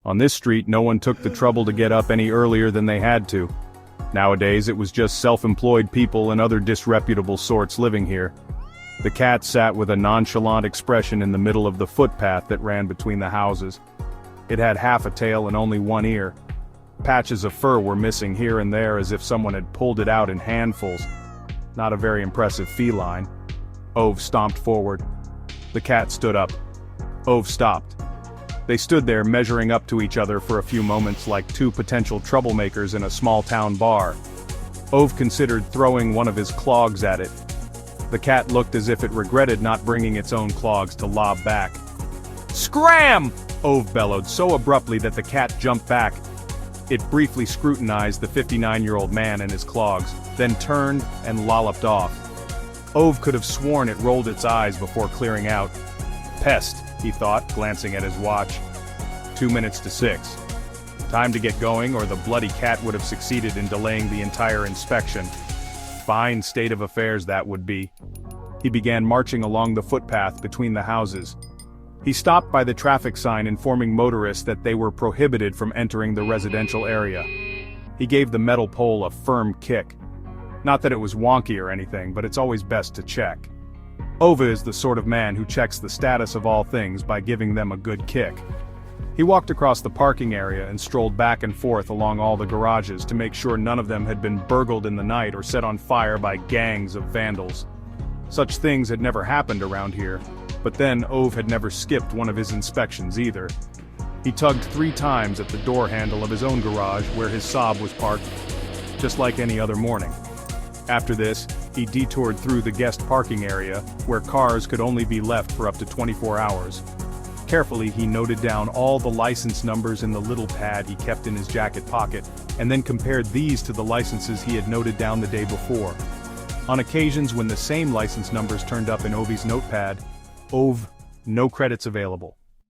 On this street, no one took the trouble to get up any earlier than they had to. Nowadays, it was just self-employed people and other disreputable sorts living here. The cat sat with a nonchalant expression in the middle of the footpath that ran between the houses. It had half a tail and only one ear. Patches of fur were missing here and there as if someone had pulled it out in handfuls. Not a very impressive feline. Ove stomped forward. The cat stood up. Ove stopped. They stood there measuring up to each other for a few moments like two potential troublemakers in a small-town bar. Ove considered throwing one of his clogs at it. The cat looked as if it regretted not bringing its own clogs to lob back. "Scram!" Ove bellowed so abruptly that the cat jumped back. It briefly scrutinized the 59-year-old man and his clogs, then turned and lolloped off. Ove could have sworn it rolled its eyes before clearing out. Pest, he thought, glancing at his watch. 2 minutes to 6. Time to get going, or the bloody cat would have succeeded in delaying the entire inspection. Fine state of affairs that would be. He began marching along the footpath between the houses. He stopped by the traffic sign informing motorists that they were prohibited from entering the residential area. He gave the metal pole a firm kick. Not that it was wonky or anything, but it's always best to check. Ove is the sort of man who checks the status of all things by giving them a good kick. He walked across the parking area and strolled back and forth along all the garages to make sure none of them had been burgled in the night or set on fire by gangs of vandals. Such things had never happened around here, but then Ove had never skipped one of his inspections either. He tugged 3 times at the door handle of his own garage where his Saab was parked, just like any other morning. After this, he detoured through the guest parking area, where cars could only be left for up to 24 hours. Carefully, he noted down all the license numbers in the little pad he kept in his jacket pocket, and then compared these to the licenses he had noted down the day before. On occasions when the same license numbers turned up in Ove's notepad, Ove, no credits available.